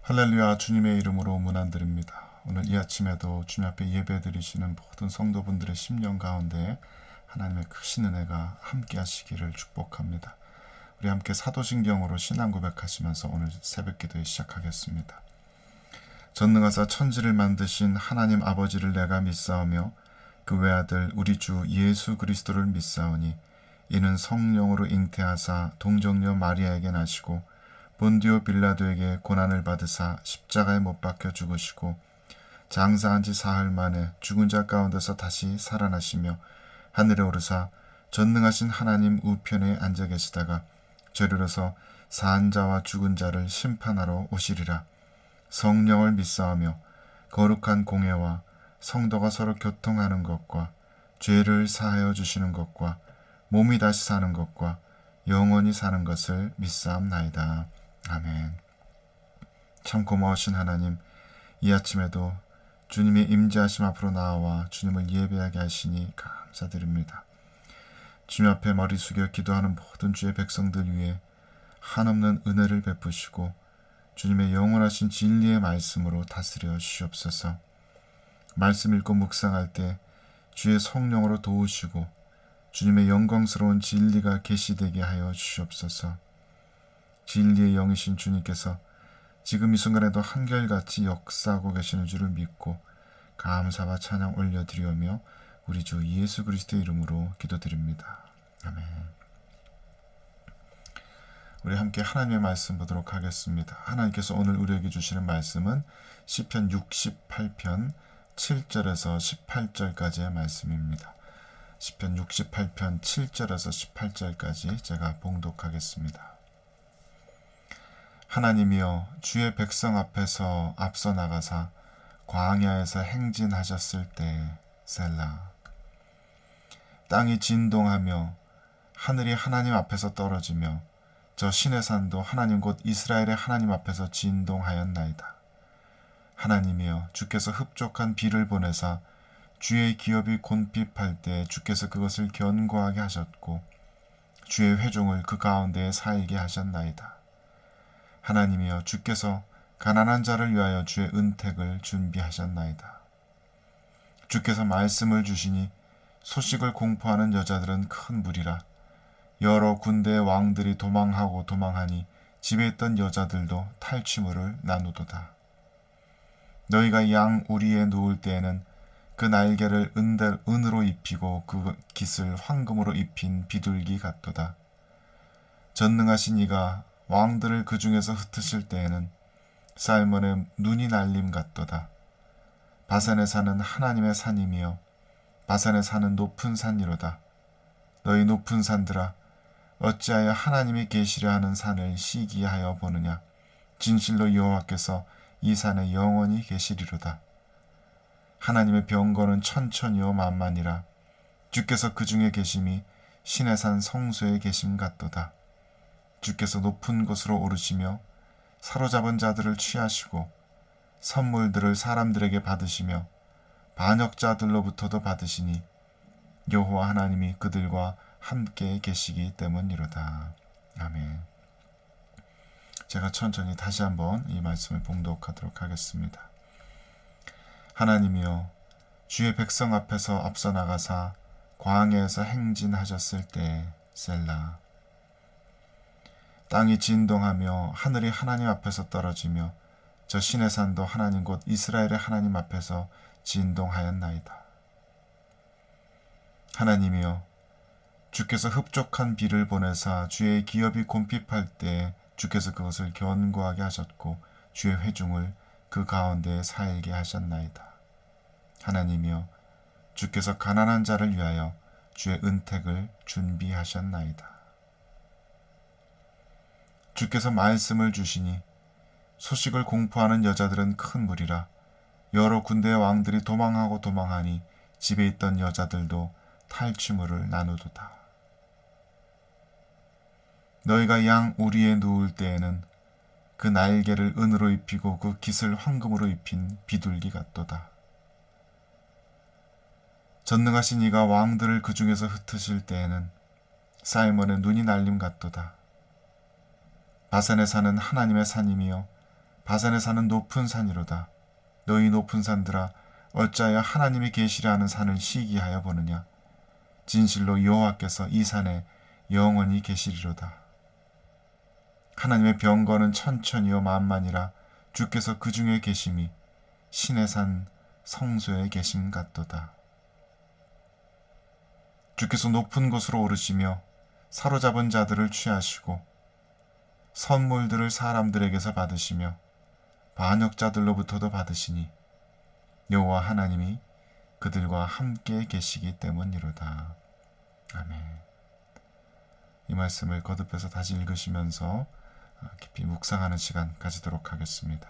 할렐루야. 주님의 이름으로 문안드립니다. 오늘 이 아침에도 주님 앞에 예배드리시는 모든 성도분들의 심령 가운데 하나님의 크신 은혜가 함께 하시기를 축복합니다. 우리 함께 사도신경으로 신앙 고백하시면서 오늘 새벽 기도에 시작하겠습니다. 전능하사 천지를 만드신 하나님 아버지를 내가 믿사오며 그 외아들 우리 주 예수 그리스도를 믿사오니 이는 성령으로 잉태하사 동정녀 마리아에게 나시고 본디오 빌라도에게 고난을 받으사 십자가에 못 박혀 죽으시고 장사한 지 사흘 만에 죽은 자 가운데서 다시 살아나시며 하늘에 오르사 전능하신 하나님 우편에 앉아 계시다가 저리로서 산 자와 죽은 자를 심판하러 오시리라. 성령을 믿사오며 거룩한 공예와 성도가 서로 교통하는 것과 죄를 사하여 주시는 것과 몸이 다시 사는 것과 영원히 사는 것을 믿사옵나이다. 아멘. 참 고마우신 하나님, 이 아침에도 주님의 임재하심 앞으로 나와 주님을 예배하게 하시니 감사드립니다. 주님 앞에 머리 숙여 기도하는 모든 주의 백성들 위해 한없는 은혜를 베푸시고 주님의 영원하신 진리의 말씀으로 다스려 주시옵소서. 말씀 읽고 묵상할 때 주의 성령으로 도우시고 주님의 영광스러운 진리가 계시되게 하여 주시옵소서. 진리의 영이신 주님께서 지금 이 순간에도 한결같이 역사하고 계시는 줄을 믿고 감사와 찬양 올려드리오며 우리 주 예수 그리스도의 이름으로 기도드립니다. 아멘. 우리 함께 하나님의 말씀 보도록 하겠습니다. 하나님께서 오늘 우리에게 주시는 말씀은 시편 68편 7절에서 18절까지의 말씀입니다. 시편 68편 7절에서 18절까지 제가 봉독하겠습니다. 하나님이여 주의 백성 앞에서 앞서 나가사 광야에서 행진하셨을 때 셀라. 땅이 진동하며 하늘이 하나님 앞에서 떨어지며 저 신의 산도 하나님 곧 이스라엘의 하나님 앞에서 진동하였나이다. 하나님이여 주께서 흡족한 비를 보내사 주의 기업이 곤핍할 때 주께서 그것을 견고하게 하셨고 주의 회중을 그 가운데에 살게 하셨나이다. 하나님이여 주께서 가난한 자를 위하여 주의 은택을 준비하셨나이다. 주께서 말씀을 주시니 소식을 공포하는 여자들은 큰 무리라. 여러 군대의 왕들이 도망하고 도망하니 집에 있던 여자들도 탈취물을 나누도다. 너희가 양 우리에 누울 때에는 그 날개를 은으로 입히고 그 깃을 황금으로 입힌 비둘기 같도다. 전능하신 이가 왕들을 그 중에서 흩으실 때에는 살몬의 눈이 날림 같도다. 바산에 사는 하나님의 산이며 바산에 사는 높은 산이로다. 너희 높은 산들아 어찌하여 하나님이 계시려 하는 산을 시기하여 보느냐. 진실로 여호와께서 이 산에 영원히 계시리로다. 하나님의 병거는 천천히요 만만이라. 주께서 그 중에 계심이 신의 산 성소에 계심 같도다. 주께서 높은 곳으로 오르시며 사로잡은 자들을 취하시고 선물들을 사람들에게 받으시며 반역자들로부터도 받으시니 여호와 하나님이 그들과 함께 계시기 때문이로다. 아멘. 제가 천천히 다시 한번 이 말씀을 봉독하도록 하겠습니다. 하나님이여 주의 백성 앞에서 앞서 나가사 광야에서 행진하셨을 때 셀라. 땅이 진동하며 하늘이 하나님 앞에서 떨어지며 저 신의 산도 하나님 곧 이스라엘의 하나님 앞에서 진동하였나이다. 하나님이여 주께서 흡족한 비를 보내사 주의 기업이 곤핍할 때 주께서 그것을 견고하게 하셨고 주의 회중을 그 가운데에 살게 하셨나이다. 하나님이여 주께서 가난한 자를 위하여 주의 은택을 준비하셨나이다. 주께서 말씀을 주시니 소식을 공포하는 여자들은 큰 무리라. 여러 군대의 왕들이 도망하고 도망하니 집에 있던 여자들도 탈취물을 나누도다. 너희가 양 우리에 누울 때에는 그 날개를 은으로 입히고 그 깃을 황금으로 입힌 비둘기 같도다. 전능하신 이가 왕들을 그 중에서 흩으실 때에는 살몬의 눈이 날림 같도다. 바산에 사는 하나님의 산이며 바산에 사는 높은 산이로다. 너희 높은 산들아, 어찌하여 하나님이 계시려 하는 산을 시기하여 보느냐. 진실로 여호와께서 이 산에 영원히 계시리로다. 하나님의 병거는 천천히요 만만이라 주께서 그 중에 계심이 신의 산 성소에 계심 같도다. 주께서 높은 곳으로 오르시며 사로잡은 자들을 취하시고 선물들을 사람들에게서 받으시며 반역자들로부터도 받으시니 여호와 하나님이 그들과 함께 계시기 때문이로다. 아멘. 이 말씀을 거듭해서 다시 읽으시면서 깊이 묵상하는 시간 가지도록 하겠습니다.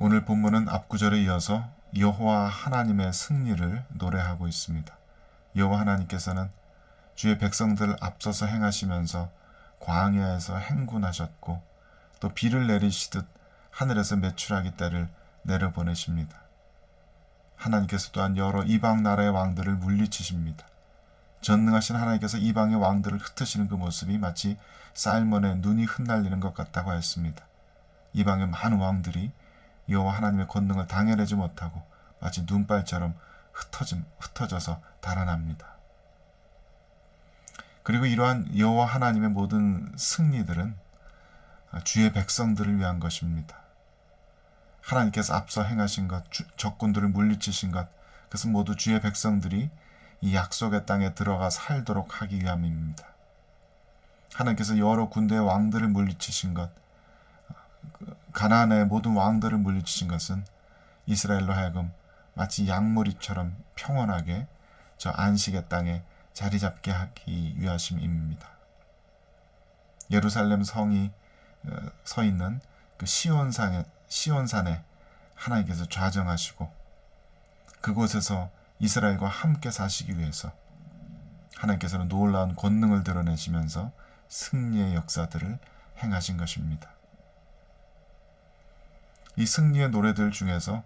오늘 본문은 앞구절에 이어서 여호와 하나님의 승리를 노래하고 있습니다. 여호와 하나님께서는 주의 백성들을 앞서서 행하시면서 광야에서 행군하셨고 또 비를 내리시듯 하늘에서 메추라기 떼를 내려보내십니다. 하나님께서 또한 여러 이방 나라의 왕들을 물리치십니다. 전능하신 하나님께서 이방의 왕들을 흩으시는 그 모습이 마치 살몬의 눈이 흩날리는 것 같다고 했습니다. 이방의 많은 왕들이 여호와 하나님의 권능을 당해내지 못하고 마치 눈발처럼 흩어져서 달아납니다. 그리고 이러한 여호와 하나님의 모든 승리들은 주의 백성들을 위한 것입니다. 하나님께서 앞서 행하신 것, 적군들을 물리치신 것, 그것은 모두 주의 백성들이 이 약속의 땅에 들어가 살도록 하기 위함입니다. 하나님께서 여러 군대의 왕들을 물리치신 것, 가나안의 모든 왕들을 물리치신 것은 이스라엘로 하여금 마치 양무리처럼 평온하게 저 안식의 땅에 자리 잡게 하기 위하심입니다. 예루살렘 성이 서 있는 그 시온산에 하나님께서 좌정하시고 그곳에서 이스라엘과 함께 사시기 위해서 하나님께서는 놀라운 권능을 드러내시면서 승리의 역사들을 행하신 것입니다. 이 승리의 노래들 중에서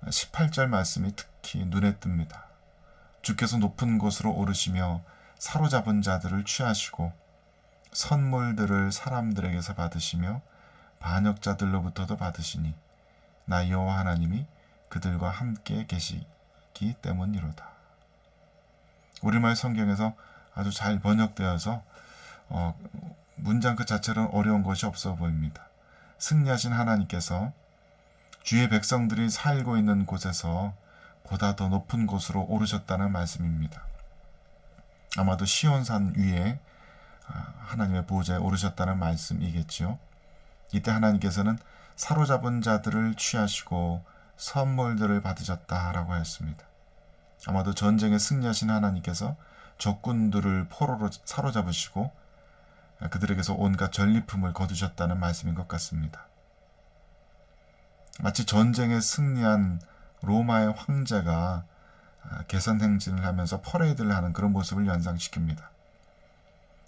18절 말씀이 특히 눈에 띕니다. 주께서 높은 곳으로 오르시며 사로잡은 자들을 취하시고 선물들을 사람들에게서 받으시며 반역자들로부터도 받으시니 나 여호와 하나님이 그들과 함께 계시기 때문이로다. 우리말 성경에서 아주 잘 번역되어서 문장 그 자체로는 어려운 것이 없어 보입니다. 승리하신 하나님께서 주의 백성들이 살고 있는 곳에서 보다 더 높은 곳으로 오르셨다는 말씀입니다. 아마도 시온산 위에 하나님의 보좌에 오르셨다는 말씀이겠죠. 이때 하나님께서는 사로잡은 자들을 취하시고 선물들을 받으셨다라고 하였습니다. 아마도 전쟁에 승리하신 하나님께서 적군들을 포로로 사로잡으시고 그들에게서 온갖 전리품을 거두셨다는 말씀인 것 같습니다. 마치 전쟁에 승리한 로마의 황제가 개선 행진을 하면서 퍼레이드를 하는 그런 모습을 연상시킵니다.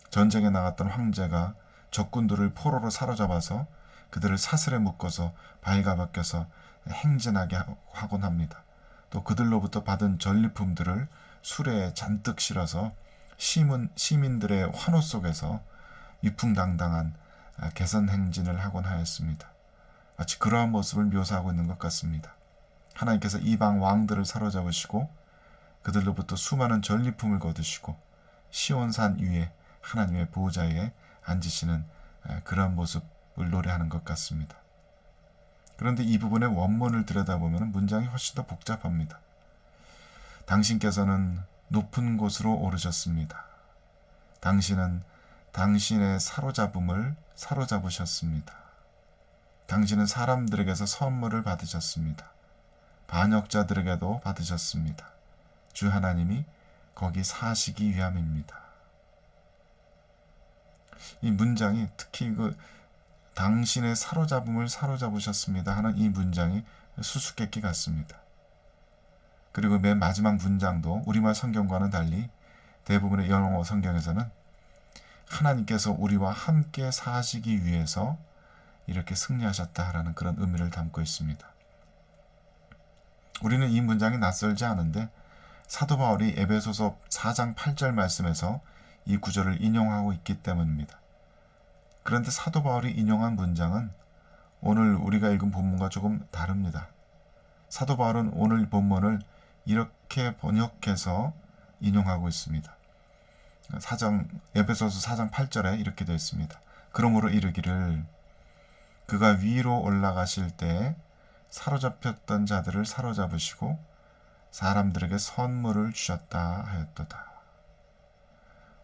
전쟁에 나갔던 황제가 적군들을 포로로 사로잡아서 그들을 사슬에 묶어서 발가벗겨서 행진하게 하곤 합니다. 또 그들로부터 받은 전리품들을 수레에 잔뜩 실어서 시민들의 환호 속에서 위풍당당한 개선 행진을 하곤 하였습니다. 마치 그러한 모습을 묘사하고 있는 것 같습니다. 하나님께서 이방 왕들을 사로잡으시고 그들로부터 수많은 전리품을 거두시고 시온산 위에 하나님의 보호자에 앉으시는 그러한 모습을 노래하는 것 같습니다. 그런데 이 부분의 원문을 들여다보면 문장이 훨씬 더 복잡합니다. 당신께서는 높은 곳으로 오르셨습니다. 당신은 당신의 사로잡음을 사로잡으셨습니다. 당신은 사람들에게서 선물을 받으셨습니다. 반역자들에게도 받으셨습니다. 주 하나님이 거기 사시기 위함입니다. 이 문장이 특히 당신의 사로잡음을 사로잡으셨습니다 하는 이 문장이 수수께끼 같습니다. 그리고 맨 마지막 문장도 우리말 성경과는 달리 대부분의 영어 성경에서는 하나님께서 우리와 함께 사시기 위해서 이렇게 승리하셨다라는 그런 의미를 담고 있습니다. 우리는 이 문장이 낯설지 않은데 사도 바울이 에베소서 4장 8절 말씀에서 이 구절을 인용하고 있기 때문입니다. 그런데 사도 바울이 인용한 문장은 오늘 우리가 읽은 본문과 조금 다릅니다. 사도 바울은 오늘 본문을 이렇게 번역해서 인용하고 있습니다. 에베소서 4장 8절에 이렇게 되어 있습니다. 그러므로 이르기를 그가 위로 올라가실 때 사로잡혔던 자들을 사로잡으시고 사람들에게 선물을 주셨다 하였도다.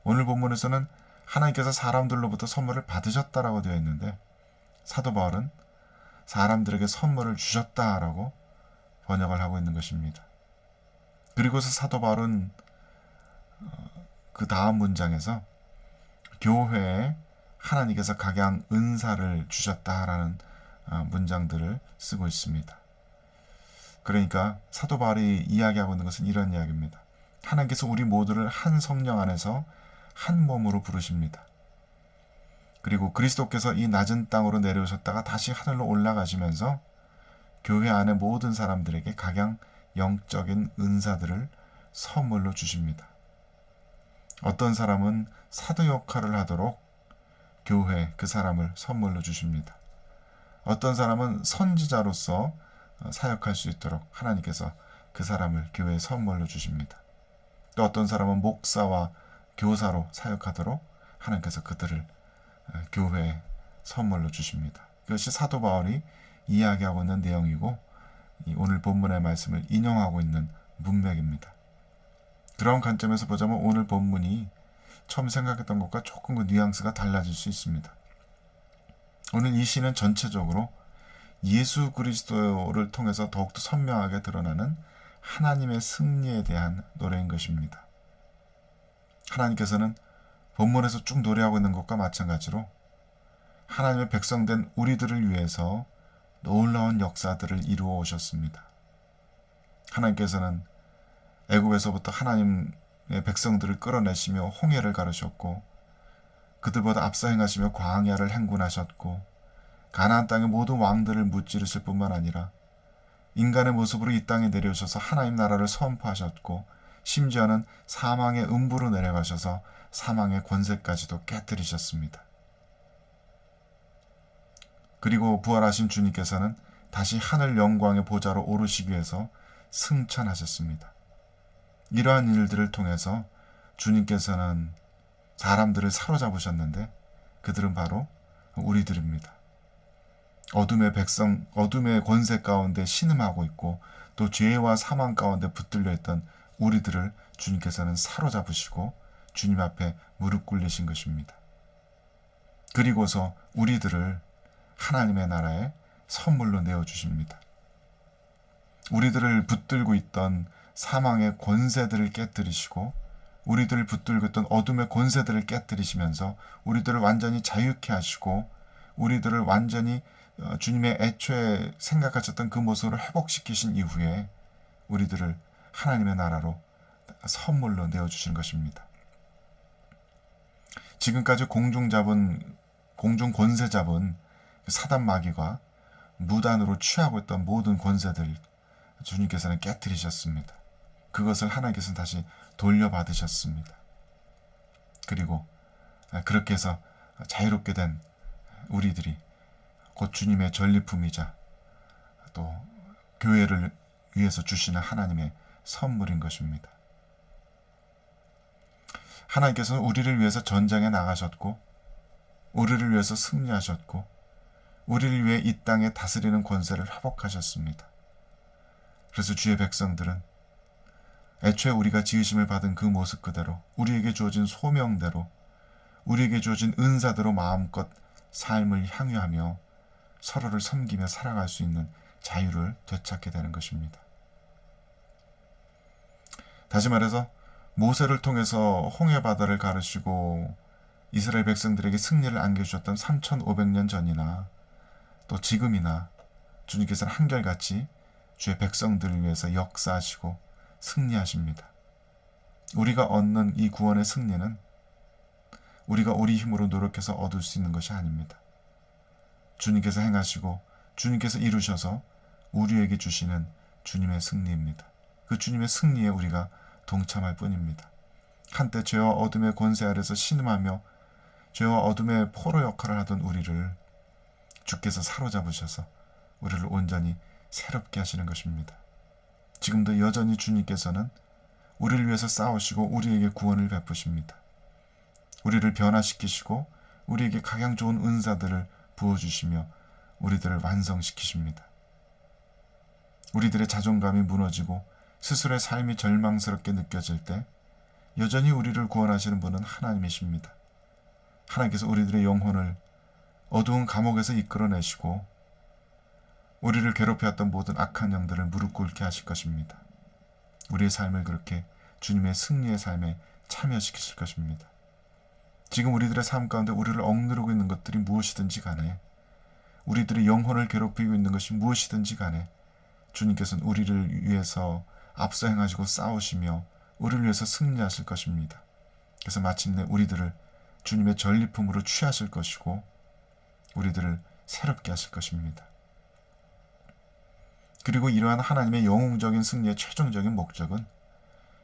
오늘 본문에서는 하나님께서 사람들로부터 선물을 받으셨다라고 되어 있는데 사도 바울은 사람들에게 선물을 주셨다라고 번역을 하고 있는 것입니다. 그리고서 사도 바울은 그 다음 문장에서 교회에 하나님께서 각양 은사를 주셨다라는 문장들을 쓰고 있습니다. 그러니까 사도 바울이 이야기하고 있는 것은 이런 이야기입니다. 하나님께서 우리 모두를 한 성령 안에서 한 몸으로 부르십니다. 그리고 그리스도께서 이 낮은 땅으로 내려오셨다가 다시 하늘로 올라가시면서 교회 안에 모든 사람들에게 각양 영적인 은사들을 선물로 주십니다. 어떤 사람은 사도 역할을 하도록 교회 그 사람을 선물로 주십니다. 어떤 사람은 선지자로서 사역할 수 있도록 하나님께서 그 사람을 교회에 선물로 주십니다. 또 어떤 사람은 목사와 교사로 사역하도록 하나님께서 그들을 교회에 선물로 주십니다. 그것이 사도 바울이 이야기하고 있는 내용이고 오늘 본문의 말씀을 인용하고 있는 문맥입니다. 그런 관점에서 보자면 오늘 본문이 처음 생각했던 것과 조금 그 뉘앙스가 달라질 수 있습니다. 오늘 이 시는 전체적으로 예수 그리스도를 통해서 더욱더 선명하게 드러나는 하나님의 승리에 대한 노래인 것입니다. 하나님께서는 본문에서 쭉 노래하고 있는 것과 마찬가지로 하나님의 백성된 우리들을 위해서 놀라운 역사들을 이루어 오셨습니다. 하나님께서는 애굽에서부터 하나님의 백성들을 끌어내시며 홍해를 가르셨고 그들보다 앞서 행하시며 광야를 행군하셨고 가나안 땅의 모든 왕들을 무찌르실 뿐만 아니라 인간의 모습으로 이 땅에 내려오셔서 하나님 나라를 선포하셨고 심지어는 사망의 음부로 내려가셔서 사망의 권세까지도 깨뜨리셨습니다. 그리고 부활하신 주님께서는 다시 하늘 영광의 보좌로 오르시기 위해서 승천하셨습니다. 이러한 일들을 통해서 주님께서는 사람들을 사로잡으셨는데 그들은 바로 우리들입니다. 어둠의 권세 가운데 신음하고 있고 또 죄와 사망 가운데 붙들려 있던 우리들을 주님께서는 사로잡으시고 주님 앞에 무릎 꿇리신 것입니다. 그리고서 우리들을 하나님의 나라에 선물로 내어주십니다. 우리들을 붙들고 있던 사망의 권세들을 깨뜨리시고 우리들을 붙들고 있던 어둠의 권세들을 깨뜨리시면서 우리들을 완전히 자유케 하시고 우리들을 완전히 주님의 애초에 생각하셨던 그 모습으로 회복시키신 이후에 우리들을 하나님의 나라로 선물로 내어주신 것입니다. 지금까지 공중 권세 잡은 사단 마귀가 무단으로 취하고 있던 모든 권세들 주님께서는 깨뜨리셨습니다. 그것을 하나님께서는 다시 돌려받으셨습니다. 그리고 그렇게 해서 자유롭게 된 우리들이 곧 주님의 전리품이자 또 교회를 위해서 주시는 하나님의 선물인 것입니다. 하나님께서는 우리를 위해서 전장에 나가셨고 우리를 위해서 승리하셨고 우리를 위해 이 땅에 다스리는 권세를 회복하셨습니다. 그래서 주의 백성들은 애초에 우리가 지으심을 받은 그 모습 그대로 우리에게 주어진 소명대로 우리에게 주어진 은사대로 마음껏 삶을 향유하며 서로를 섬기며 살아갈 수 있는 자유를 되찾게 되는 것입니다. 다시 말해서 모세를 통해서 홍해바다를 가르시고 이스라엘 백성들에게 승리를 안겨주셨던 3500년 전이나 또 지금이나 주님께서는 한결같이 주의 백성들을 위해서 역사하시고 승리하십니다. 우리가 얻는 이 구원의 승리는 우리가 우리 힘으로 노력해서 얻을 수 있는 것이 아닙니다. 주님께서 행하시고 주님께서 이루셔서 우리에게 주시는 주님의 승리입니다. 그 주님의 승리에 우리가 동참할 뿐입니다. 한때 죄와 어둠의 권세 아래서 신음하며 죄와 어둠의 포로 역할을 하던 우리를 주께서 사로잡으셔서 우리를 온전히 새롭게 하시는 것입니다. 지금도 여전히 주님께서는 우리를 위해서 싸우시고 우리에게 구원을 베푸십니다. 우리를 변화시키시고 우리에게 각양 좋은 은사들을 부어주시며 우리들을 완성시키십니다. 우리들의 자존감이 무너지고 스스로의 삶이 절망스럽게 느껴질 때 여전히 우리를 구원하시는 분은 하나님이십니다. 하나님께서 우리들의 영혼을 어두운 감옥에서 이끌어내시고 우리를 괴롭혀왔던 모든 악한 영들을 무릎 꿇게 하실 것입니다. 우리의 삶을 그렇게 주님의 승리의 삶에 참여시키실 것입니다. 지금 우리들의 삶 가운데 우리를 억누르고 있는 것들이 무엇이든지 간에 우리들의 영혼을 괴롭히고 있는 것이 무엇이든지 간에 주님께서는 우리를 위해서 앞서 행하시고 싸우시며 우리를 위해서 승리하실 것입니다. 그래서 마침내 우리들을 주님의 전리품으로 취하실 것이고 우리들을 새롭게 하실 것입니다. 그리고 이러한 하나님의 영웅적인 승리의 최종적인 목적은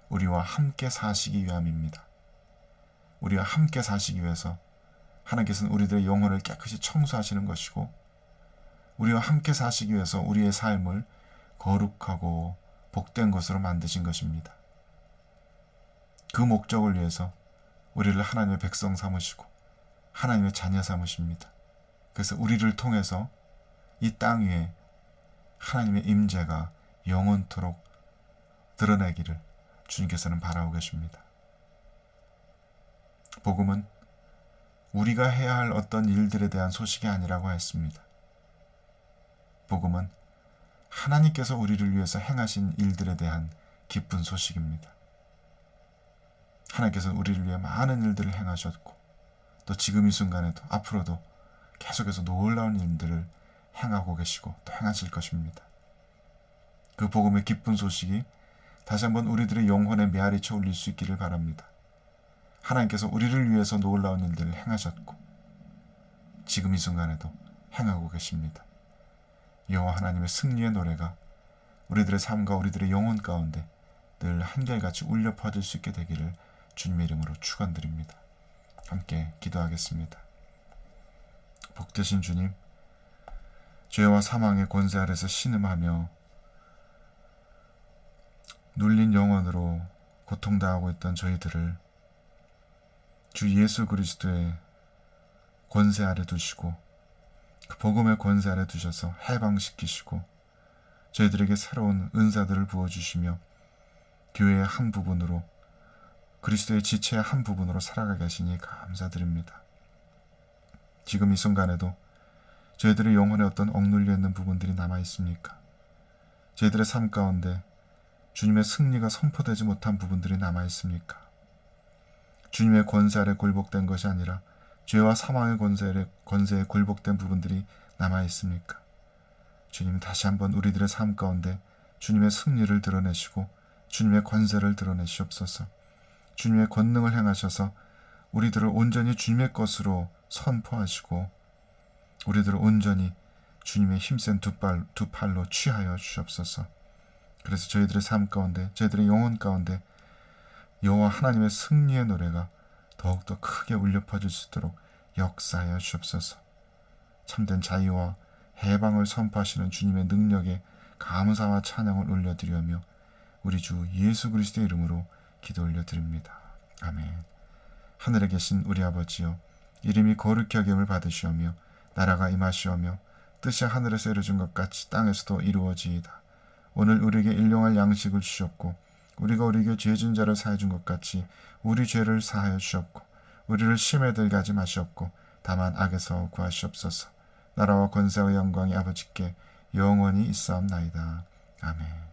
우리와 함께 사시기 위함입니다. 우리와 함께 사시기 위해서 하나님께서는 우리들의 영혼을 깨끗이 청소하시는 것이고 우리와 함께 사시기 위해서 우리의 삶을 거룩하고 복된 것으로 만드신 것입니다. 그 목적을 위해서 우리를 하나님의 백성 삼으시고 하나님의 자녀 삼으십니다. 그래서 우리를 통해서 이 땅 위에 하나님의 임재가 영원토록 드러내기를 주님께서는 바라고 계십니다. 복음은 우리가 해야 할 어떤 일들에 대한 소식이 아니라고 했습니다. 복음은 하나님께서 우리를 위해서 행하신 일들에 대한 기쁜 소식입니다. 하나님께서는 우리를 위해 많은 일들을 행하셨고 또 지금 이 순간에도 앞으로도 계속해서 놀라운 일들을 행하고 계시고 또 행하실 것입니다. 그 복음의 기쁜 소식이 다시 한번 우리들의 영혼에 메아리쳐 울릴 수 있기를 바랍니다. 하나님께서 우리를 위해서 놀라운 일들을 행하셨고 지금 이 순간에도 행하고 계십니다. 여호와 하나님의 승리의 노래가 우리들의 삶과 우리들의 영혼 가운데 늘 한결같이 울려 퍼질 수 있게 되기를 주님의 이름으로 축원드립니다. 함께 기도하겠습니다. 복되신 주님, 죄와 사망의 권세 아래서 신음하며 눌린 영혼으로 고통당하고 있던 저희들을 주 예수 그리스도의 권세 아래 두시고 그 복음의 권세 아래 두셔서 해방시키시고 저희들에게 새로운 은사들을 부어주시며 교회의 한 부분으로 그리스도의 지체의 한 부분으로 살아가게 하시니 감사드립니다. 지금 이 순간에도 저희들의 영혼에 어떤 억눌려 있는 부분들이 남아 있습니까? 저희들의 삶 가운데 주님의 승리가 선포되지 못한 부분들이 남아 있습니까? 주님의 권세 아래 굴복된 것이 아니라 죄와 사망의 권세에 굴복된 부분들이 남아 있습니까? 주님, 다시 한번 우리들의 삶 가운데 주님의 승리를 드러내시고 주님의 권세를 드러내시옵소서. 주님의 권능을 행하셔서 우리들을 온전히 주님의 것으로 선포하시고 우리들을 온전히 주님의 힘센 두 팔로 취하여 주시옵소서. 그래서 저희들의 삶 가운데, 저희들의 영혼 가운데 여호와 하나님의 승리의 노래가 더욱더 크게 울려 퍼질 수 있도록 역사하여 주옵소서. 참된 자유와 해방을 선포하시는 주님의 능력에 감사와 찬양을 올려드리며 우리 주 예수 그리스도의 이름으로 기도 올려드립니다. 아멘. 하늘에 계신 우리 아버지여, 이름이 거룩히 여김을 받으시오며 나라가 임하시오며 뜻이 하늘에서 이루어진 것 같이 땅에서도 이루어지이다. 오늘 우리에게 일용할 양식을 주셨고 우리가 우리에게 죄진 자를 사해 준 것 같이 우리 죄를 사하여 주셨고 우리를 시험에 들게 하지 마시옵고 다만 악에서 구하시옵소서. 나라와 권세와 영광이 아버지께 영원히 있사옵나이다. 아멘.